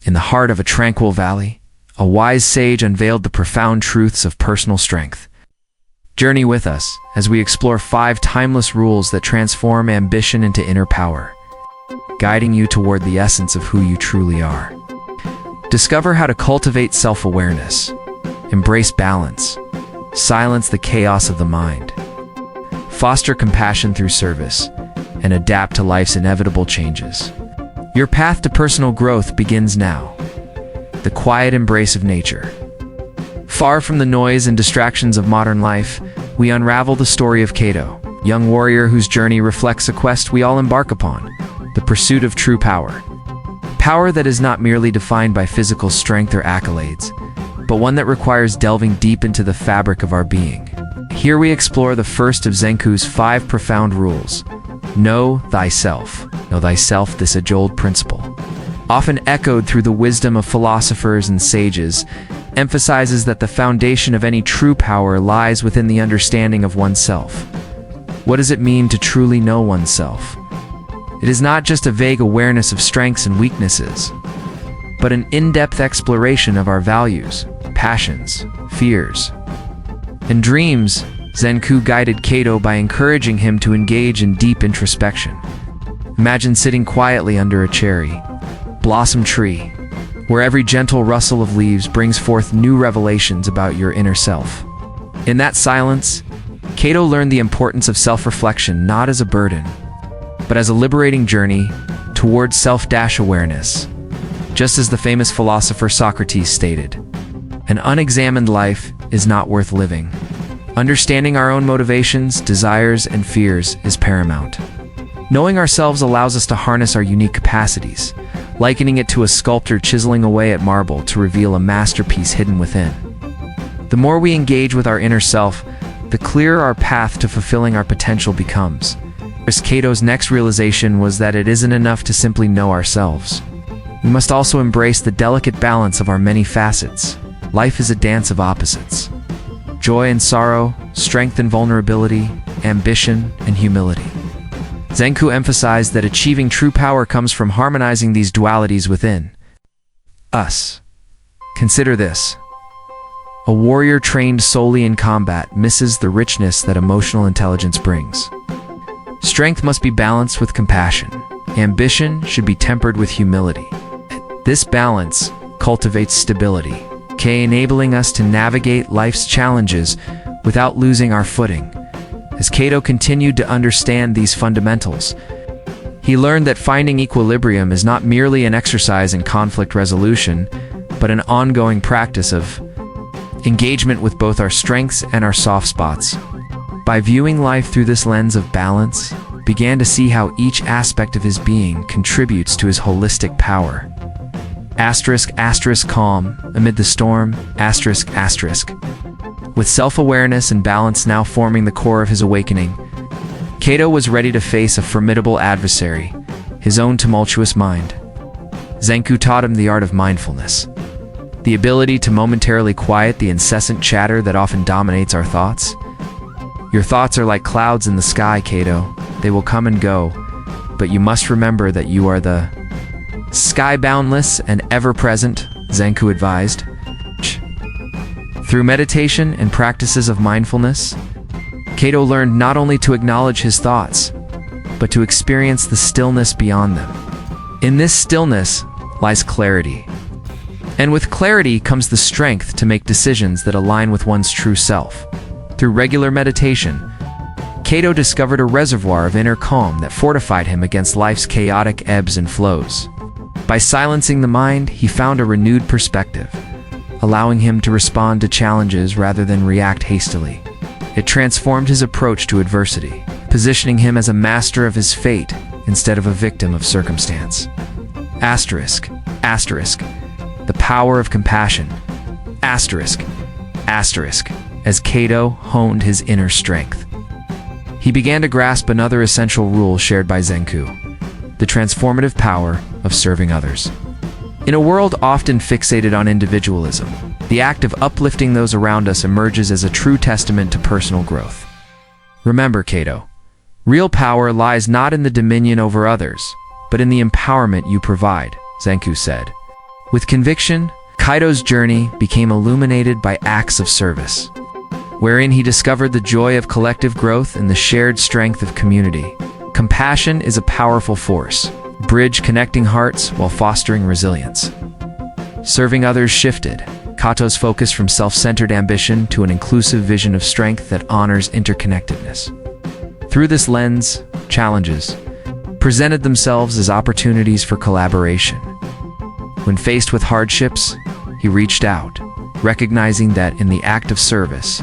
In the heart of a tranquil valley, a wise sage unveiled the profound truths of personal strength. Journey with us as we explore 5 timeless rules that transform ambition into inner power, guiding you toward the essence of who you truly are. Discover how to cultivate self-awareness, embrace balance, silence the chaos of the mind, foster compassion through service, and adapt to life's inevitable changes. Your path to personal growth begins now. The quiet embrace of nature. Far from the noise and distractions of modern life, we unravel the story of Kaito, young warrior whose journey reflects a quest we all embark upon, the pursuit of true power. Power that is not merely defined by physical strength or accolades, but one that requires delving deep into the fabric of our being. Here we explore the first of Zenku's 5 profound rules. Know thyself. Know thyself, this age-old principle, often echoed through the wisdom of philosophers and sages, emphasizes that the foundation of any true power lies within the understanding of oneself. What does it mean to truly know oneself? It is not just a vague awareness of strengths and weaknesses, but an in-depth exploration of our values, passions, fears, and dreams. Zenku guided Kaito by encouraging him to engage in deep introspection. Imagine sitting quietly under a cherry blossom tree, where every gentle rustle of leaves brings forth new revelations about your inner self. In that silence, Kaito learned the importance of self-reflection not as a burden, but as a liberating journey towards self-awareness. Just as the famous philosopher Socrates stated, an unexamined life is not worth living. Understanding our own motivations, desires, and fears is paramount. Knowing ourselves allows us to harness our unique capacities, likening it to a sculptor chiseling away at marble to reveal a masterpiece hidden within. The more we engage with our inner self, the clearer our path to fulfilling our potential becomes. Kaito's next realization was that it isn't enough to simply know ourselves. We must also embrace the delicate balance of our many facets. Life is a dance of opposites. Joy and sorrow, strength and vulnerability, ambition and humility. Zenku emphasized that achieving true power comes from harmonizing these dualities within us. Consider this. A warrior trained solely in combat misses the richness that emotional intelligence brings. Strength must be balanced with compassion. Ambition should be tempered with humility. This balance cultivates stability, enabling us to navigate life's challenges without losing our footing. As Kaito continued to understand these fundamentals, he learned that finding equilibrium is not merely an exercise in conflict resolution, but an ongoing practice of engagement with both our strengths and our soft spots. By viewing life through this lens of balance, began to see how each aspect of his being contributes to his holistic power. Calm amid the storm, With self-awareness and balance now forming the core of his awakening, Kaito was ready to face a formidable adversary, his own tumultuous mind. Zenku taught him the art of mindfulness, the ability to momentarily quiet the incessant chatter that often dominates our thoughts. Your thoughts are like clouds in the sky, Kaito. They will come and go, but you must remember that you are the sky boundless and ever-present, Zenku advised. Through meditation and practices of mindfulness, Kaito learned not only to acknowledge his thoughts, but to experience the stillness beyond them. In this stillness lies clarity. And with clarity comes the strength to make decisions that align with one's true self. Through regular meditation, Kaito discovered a reservoir of inner calm that fortified him against life's chaotic ebbs and flows. By silencing the mind, he found a renewed perspective, allowing him to respond to challenges rather than react hastily. It transformed his approach to adversity, positioning him as a master of his fate instead of a victim of circumstance. The power of compassion. As Kaito honed his inner strength, he began to grasp another essential rule shared by Zenku: the transformative power of serving others. In a world often fixated on individualism, the act of uplifting those around us emerges as a true testament to personal growth. Remember, Kaito, real power lies not in the dominion over others, but in the empowerment you provide, Zenku said. With conviction, Kaito's journey became illuminated by acts of service, wherein he discovered the joy of collective growth and the shared strength of community. Compassion is a powerful force, bridge connecting hearts while fostering resilience. Serving others shifted Kaito's focus from self-centered ambition to an inclusive vision of strength that honors interconnectedness. Through this lens, challenges presented themselves as opportunities for collaboration. When faced with hardships, he reached out, recognizing that in the act of service,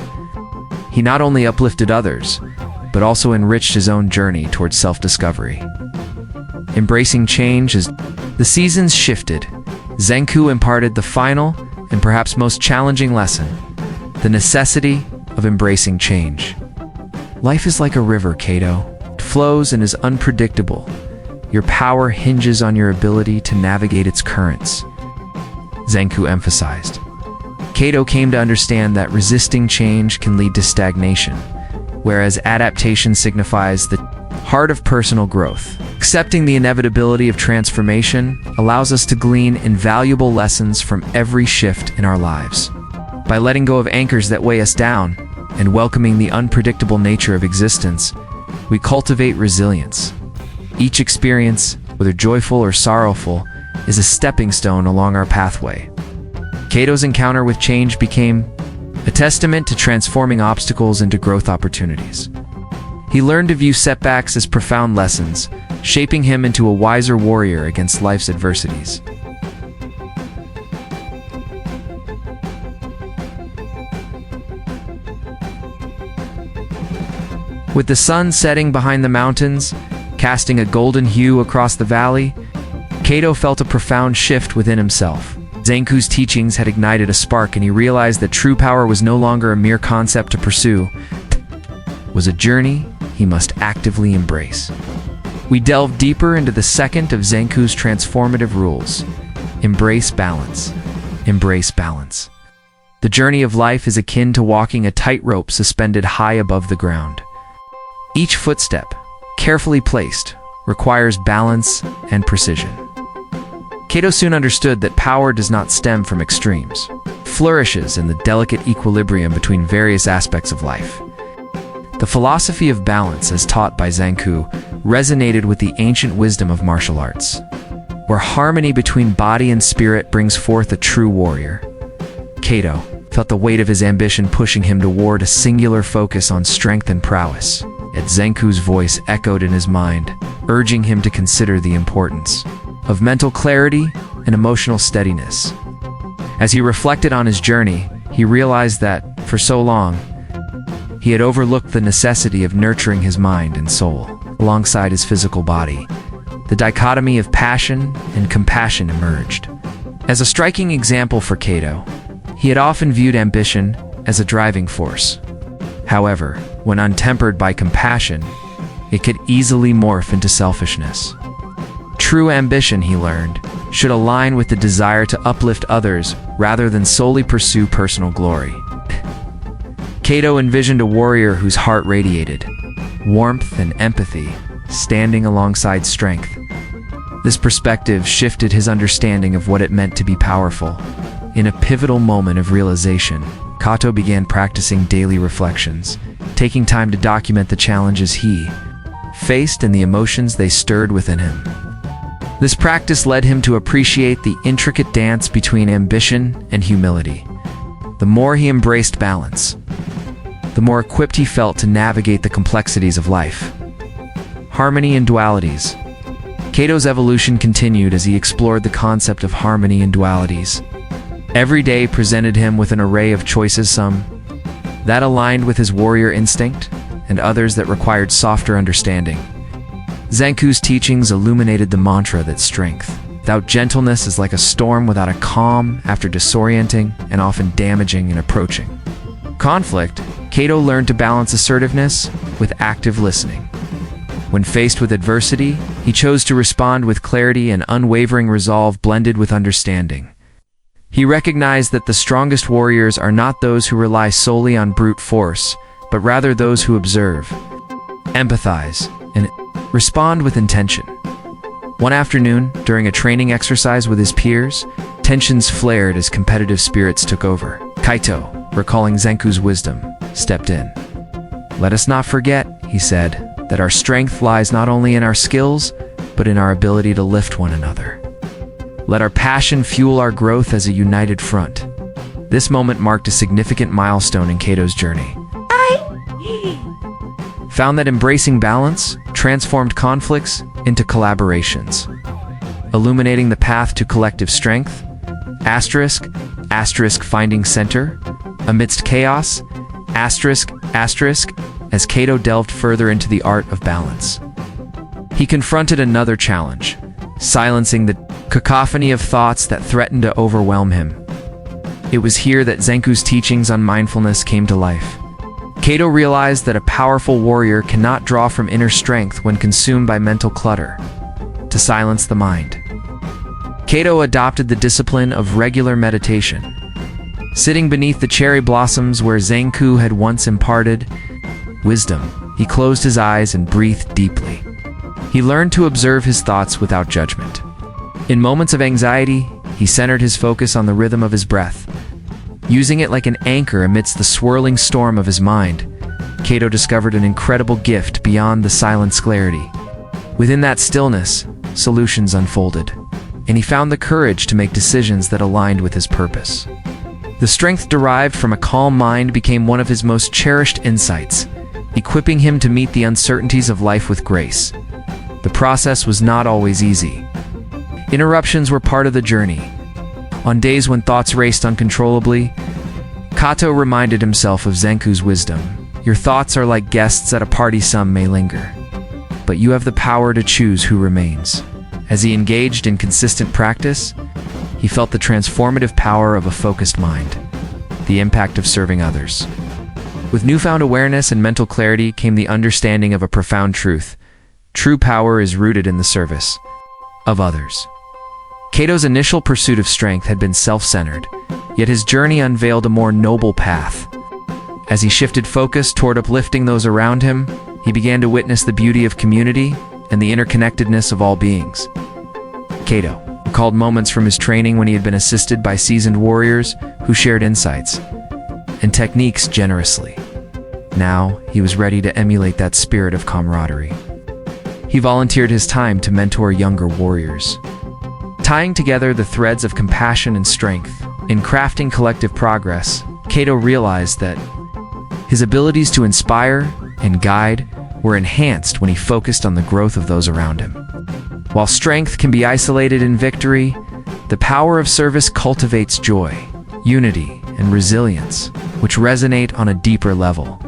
he not only uplifted others, but also enriched his own journey towards self-discovery. Embracing change as the seasons shifted, Zenku imparted the final and perhaps most challenging lesson: the necessity of embracing change. Life is like a river, Kaito. It flows and is unpredictable. Your power hinges on your ability to navigate its currents, Zenku emphasized. Kaito came to understand that resisting change can lead to stagnation, whereas adaptation signifies the heart of personal growth. Accepting the inevitability of transformation allows us to glean invaluable lessons from every shift in our lives. By letting go of anchors that weigh us down and welcoming the unpredictable nature of existence, we cultivate resilience. Each experience, whether joyful or sorrowful, is a stepping stone along our pathway. Kaito's encounter with change became a testament to transforming obstacles into growth opportunities. He learned to view setbacks as profound lessons, shaping him into a wiser warrior against life's adversities. With the sun setting behind the mountains, casting a golden hue across the valley, Kaito felt a profound shift within himself. Zenku's teachings had ignited a spark, and he realized that true power was no longer a mere concept to pursue. It was a journey he must actively embrace. We delve deeper into the second of Zenku's transformative rules: embrace balance. Embrace balance. The journey of life is akin to walking a tightrope suspended high above the ground. Each footstep, carefully placed, requires balance and precision. Kaito soon understood that power does not stem from extremes. It flourishes in the delicate equilibrium between various aspects of life. The philosophy of balance, as taught by Zenku, resonated with the ancient wisdom of martial arts, where harmony between body and spirit brings forth a true warrior. Kaito felt the weight of his ambition pushing him toward a singular focus on strength and prowess. Yet Zenku's voice echoed in his mind, urging him to consider the importance of mental clarity and emotional steadiness. As he reflected on his journey, he realized that, for so long, he had overlooked the necessity of nurturing his mind and soul alongside his physical body. The dichotomy of passion and compassion emerged. As a striking example for Kaito, he had often viewed ambition as a driving force. However, when untempered by compassion, it could easily morph into selfishness. True ambition, he learned, should align with the desire to uplift others rather than solely pursue personal glory. Kaito envisioned a warrior whose heart radiated warmth and empathy, standing alongside strength. This perspective shifted his understanding of what it meant to be powerful. In a pivotal moment of realization, Kaito began practicing daily reflections, taking time to document the challenges he faced and the emotions they stirred within him. This practice led him to appreciate the intricate dance between ambition and humility. The more he embraced balance, the more equipped he felt to navigate the complexities of life. Harmony and dualities. Kaito's evolution continued as he explored the concept of harmony and dualities. Every day presented him with an array of choices, some that aligned with his warrior instinct, and others that required softer understanding. Zenku's teachings illuminated the mantra that strength without gentleness is like a storm without a calm, after disorienting and often damaging in approaching conflict. Kaito learned to balance assertiveness with active listening. When faced with adversity, he chose to respond with clarity and unwavering resolve blended with understanding. He recognized that the strongest warriors are not those who rely solely on brute force, but rather those who observe, empathize, and respond with intention. One afternoon, during a training exercise with his peers, tensions flared as competitive spirits took over. Kaito, recalling Zenku's wisdom, stepped in. "Let us not forget," he said, "that our strength lies not only in our skills, but in our ability to lift one another. Let our passion fuel our growth as a united front." This moment marked a significant milestone in Kaito's journey. Found that embracing balance transformed conflicts into collaborations, illuminating the path to collective strength. Finding center amidst chaos. As Kaito delved further into the art of balance, he confronted another challenge, silencing the cacophony of thoughts that threatened to overwhelm him. It was here that Zenku's teachings on mindfulness came to life. Kaito realized that a powerful warrior cannot draw from inner strength when consumed by mental clutter. To silence the mind, Kaito adopted the discipline of regular meditation. Sitting beneath the cherry blossoms where Zenku had once imparted wisdom, he closed his eyes and breathed deeply. He learned to observe his thoughts without judgment. In moments of anxiety, he centered his focus on the rhythm of his breath. Using it like an anchor amidst the swirling storm of his mind, Kaito discovered an incredible gift beyond the silent clarity. Within that stillness, solutions unfolded, and he found the courage to make decisions that aligned with his purpose. The strength derived from a calm mind became one of his most cherished insights, equipping him to meet the uncertainties of life with grace. The process was not always easy. Interruptions were part of the journey. On days when thoughts raced uncontrollably, Kaito reminded himself of Zenku's wisdom. "Your thoughts are like guests at a party, some may linger, but you have the power to choose who remains." As he engaged in consistent practice, he felt the transformative power of a focused mind, the impact of serving others. With newfound awareness and mental clarity came the understanding of a profound truth. True power is rooted in the service of others. Kaito's initial pursuit of strength had been self-centered, yet his journey unveiled a more noble path. As he shifted focus toward uplifting those around him, he began to witness the beauty of community and the interconnectedness of all beings. Kaito recalled moments from his training when he had been assisted by seasoned warriors who shared insights and techniques generously. Now, he was ready to emulate that spirit of camaraderie. He volunteered his time to mentor younger warriors, tying together the threads of compassion and strength. In crafting collective progress, Kaito realized that his abilities to inspire and guide were enhanced when he focused on the growth of those around him. While strength can be isolated in victory, the power of service cultivates joy, unity, and resilience, which resonate on a deeper level.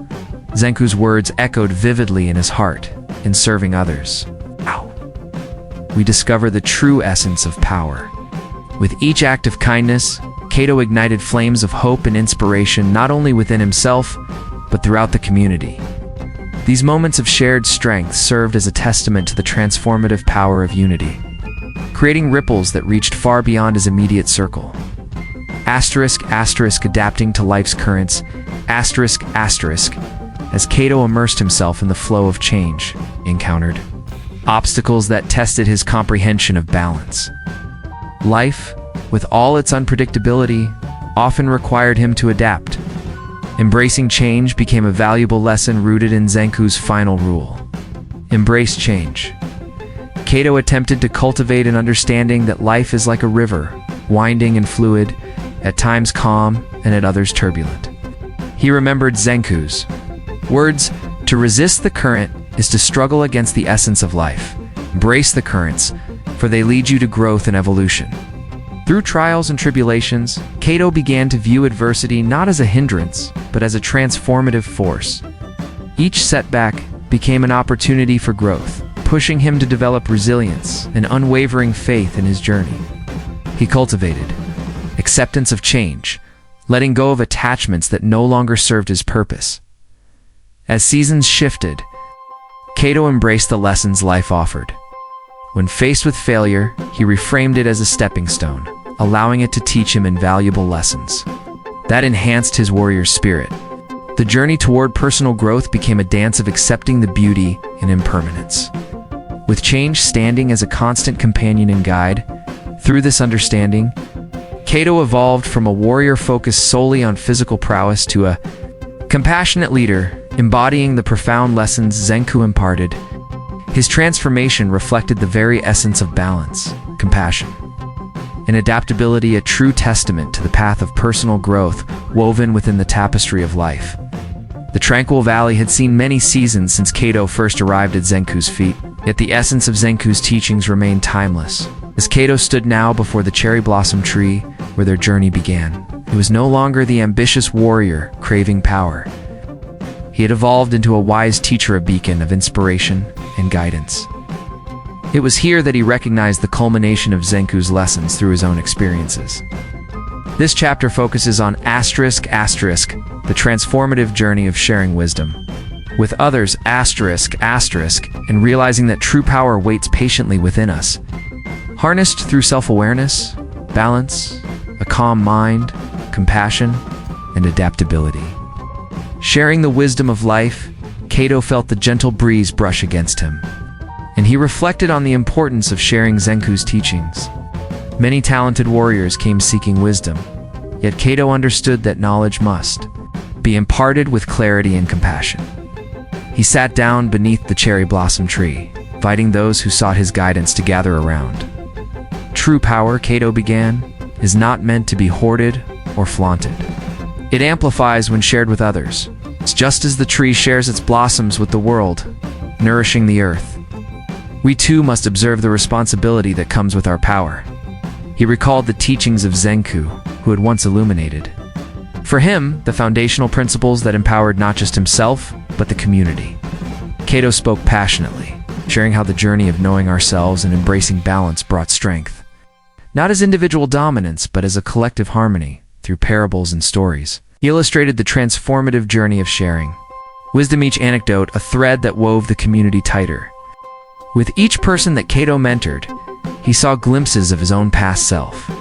Zenku's words echoed vividly in his heart. In serving others, we discover the true essence of power. With each act of kindness, Kaito ignited flames of hope and inspiration not only within himself, but throughout the community. These moments of shared strength served as a testament to the transformative power of unity, creating ripples that reached far beyond his immediate circle. Adapting to life's currents, as Kaito immersed himself in the flow of change, encountered obstacles that tested his comprehension of balance. Life, with all its unpredictability, often required him to adapt. Embracing change became a valuable lesson rooted in Zenku's final rule: embrace change. Kaito attempted to cultivate an understanding that life is like a river, winding and fluid, at times calm and at others turbulent. He remembered Zenku's words: to resist the current is to struggle against the essence of life. Embrace the currents, for they lead you to growth and evolution. Through trials and tribulations, Kaito began to view adversity not as a hindrance, but as a transformative force. Each setback became an opportunity for growth, pushing him to develop resilience and unwavering faith in his journey. He cultivated acceptance of change, letting go of attachments that no longer served his purpose. As seasons shifted, Kaito embraced the lessons life offered. When faced with failure, he reframed it as a stepping stone, allowing it to teach him invaluable lessons that enhanced his warrior spirit. The journey toward personal growth became a dance of accepting the beauty in impermanence. with change standing as a constant companion and guide. Through this understanding, Kaito evolved from a warrior focused solely on physical prowess to a compassionate leader, embodying the profound lessons Zenku imparted. His transformation reflected the very essence of balance, compassion, and adaptability, a true testament to the path of personal growth woven within the tapestry of life. The Tranquil Valley had seen many seasons since Kaito first arrived at Zenku's feet, yet the essence of Zenku's teachings remained timeless. As Kaito stood now before the cherry blossom tree where their journey began, he was no longer the ambitious warrior craving power. He had evolved into a wise teacher, a beacon of inspiration and guidance. It was here that he recognized the culmination of Zenku's lessons through his own experiences. This chapter focuses on ***, the transformative journey of sharing wisdom with others, ***, and realizing that true power waits patiently within us. Harnessed through self-awareness, balance, a calm mind, compassion, and adaptability. Sharing the wisdom of life, Kaito felt the gentle breeze brush against him, and he reflected on the importance of sharing Zenku's teachings. Many talented warriors came seeking wisdom, yet Kaito understood that knowledge must be imparted with clarity and compassion. He sat down beneath the cherry blossom tree, inviting those who sought his guidance to gather around. True power, Kaito began, is not meant to be hoarded or flaunted. It amplifies when shared with others. It's just as the tree shares its blossoms with the world, nourishing the earth. We too must observe the responsibility that comes with our power. He recalled the teachings of Zenku, who had once illuminated, for him, the foundational principles that empowered not just himself, but the community. Kaito spoke passionately, sharing how the journey of knowing ourselves and embracing balance brought strength, not as individual dominance, but as a collective harmony, through parables and stories. He illustrated the transformative journey of sharing wisdom, each anecdote a thread that wove the community tighter. With each person that Kaito mentored, he saw glimpses of his own past self,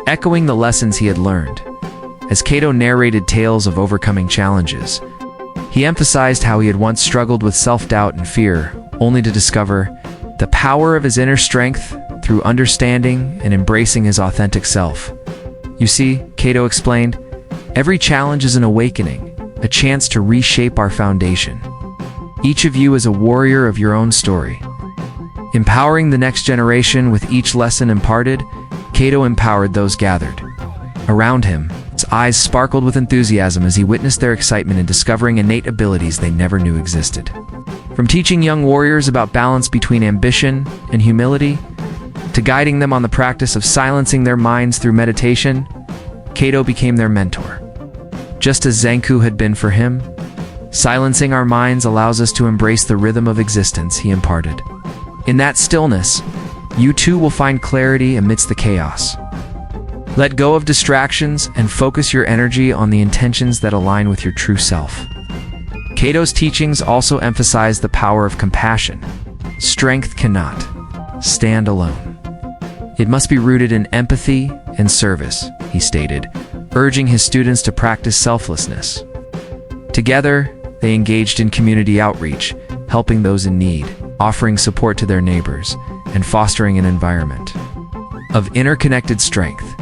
echoing the lessons he had learned. As Kaito narrated tales of overcoming challenges, he emphasized how he had once struggled with self-doubt and fear, only to discover the power of his inner strength through understanding and embracing his authentic self. You see, Kaito explained, every challenge is an awakening, a chance to reshape our foundation. Each of you is a warrior of your own story. Empowering the next generation with each lesson imparted, Kaito empowered those gathered around him. His eyes sparkled with enthusiasm as he witnessed their excitement in discovering innate abilities they never knew existed. From teaching young warriors about balance between ambition and humility, to guiding them on the practice of silencing their minds through meditation, Kaito became their mentor. Just as Zenku had been for him, silencing our minds allows us to embrace the rhythm of existence, he imparted. In that stillness, you too will find clarity amidst the chaos. Let go of distractions and focus your energy on the intentions that align with your true self. Kaito's teachings also emphasize the power of compassion. Strength cannot stand alone. It must be rooted in empathy and service, he stated, urging his students to practice selflessness. Together, they engaged in community outreach, helping those in need, offering support to their neighbors, and fostering an environment of interconnected strength.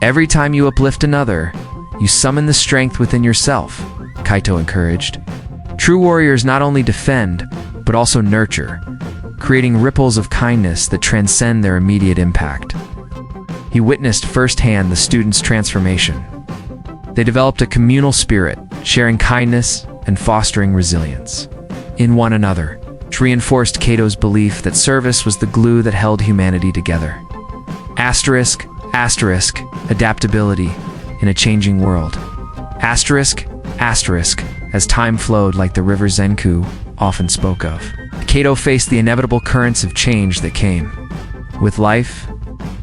Every time you uplift another, you summon the strength within yourself, Kaito encouraged. True warriors not only defend, but also nurture, creating ripples of kindness that transcend their immediate impact. He witnessed firsthand the students' transformation. They developed a communal spirit, sharing kindness and fostering resilience in one another, which reinforced Kaito's belief that service was the glue that held humanity together. Adaptability in a changing world. As time flowed like the river Zenku often spoke of, Kaito faced the inevitable currents of change that came with life.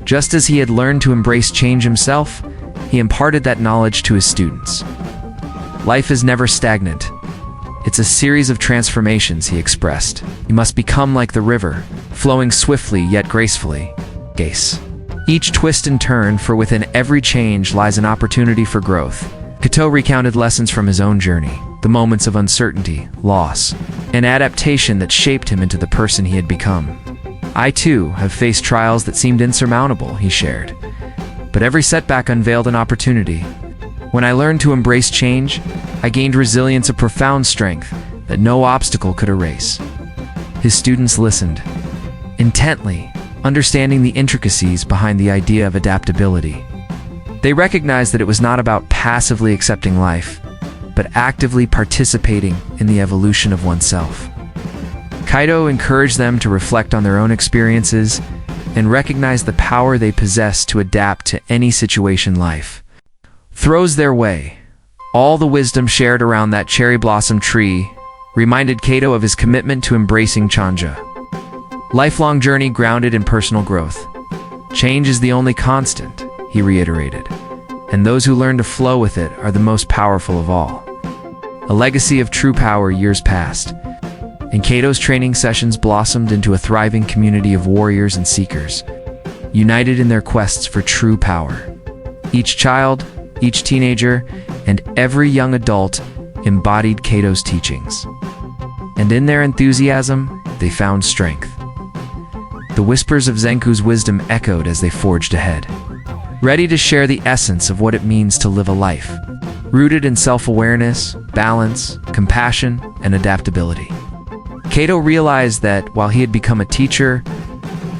Just as he had learned to embrace change himself, he imparted that knowledge to his students. Life is never stagnant. It's a series of transformations, he expressed. You must become like the river, flowing swiftly yet gracefully. Each twist and turn, for within every change lies an opportunity for growth. Kaito recounted lessons from his own journey, the moments of uncertainty, loss, and adaptation that shaped him into the person he had become. I too have faced trials that seemed insurmountable, he shared. But every setback unveiled an opportunity. When I learned to embrace change, I gained resilience, a profound strength that no obstacle could erase. His students listened intently, understanding the intricacies behind the idea of adaptability. They recognized that it was not about passively accepting life, but actively participating in the evolution of oneself. Kaito encouraged them to reflect on their own experiences and recognize the power they possess to adapt to any situation life throws their way. All the wisdom shared around that cherry blossom tree reminded Kaito of his commitment to embracing chanja. Lifelong journey grounded in personal growth. Change is the only constant, he reiterated, and those who learn to flow with it are the most powerful of all. A legacy of true power years passed, and Kaito's training sessions blossomed into a thriving community of warriors and seekers, united in their quests for true power. Each child, each teenager, and every young adult embodied Kaito's teachings. And in their enthusiasm, they found strength. The whispers of Zenku's wisdom echoed as they forged ahead, ready to share the essence of what it means to live a life rooted in self-awareness, balance, compassion, and adaptability. Kaito realized that while he had become a teacher,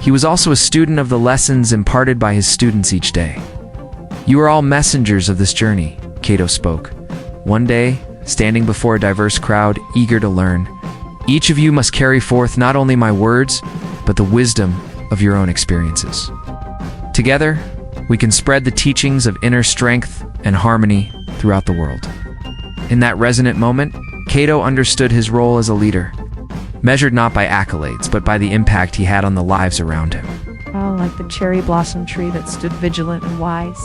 he was also a student of the lessons imparted by his students each day. You are all messengers of this journey, Kaito spoke. One day, standing before a diverse crowd, eager to learn, each of you must carry forth not only my words, but the wisdom of your own experiences. Together, we can spread the teachings of inner strength and harmony throughout the world. In that resonant moment, Kaito understood his role as a leader, measured not by accolades, but by the impact he had on the lives around him. Oh, like the cherry blossom tree that stood vigilant and wise.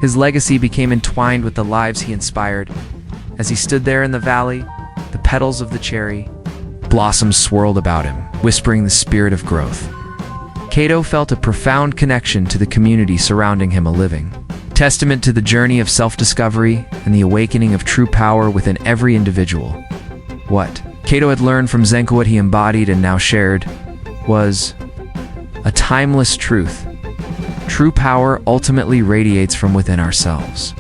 His legacy became entwined with the lives he inspired. As he stood there in the valley, the petals of the cherry blossoms swirled about him, whispering the spirit of growth. Kaito felt a profound connection to the community surrounding him, a living testament to the journey of self-discovery and the awakening of true power within every individual. What Kaito had learned from Zenku, what he embodied and now shared, was a timeless truth. True power ultimately radiates from within ourselves.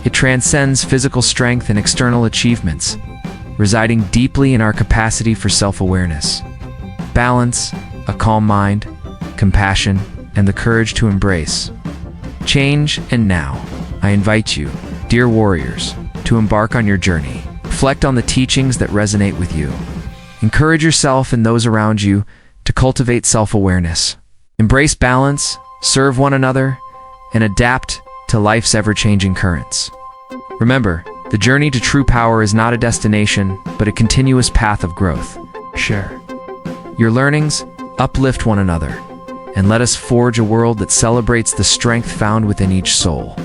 It transcends physical strength and external achievements, residing deeply in our capacity for self-awareness, balance, a calm mind, compassion, and the courage to embrace change. And now, I invite you, dear warriors, to embark on your journey. Reflect on the teachings that resonate with you. Encourage yourself and those around you to cultivate self-awareness. Embrace balance, serve one another, and adapt to life's ever-changing currents. Remember, the journey to true power is not a destination, but a continuous path of growth. Share your learnings, uplift one another, and let us forge a world that celebrates the strength found within each soul.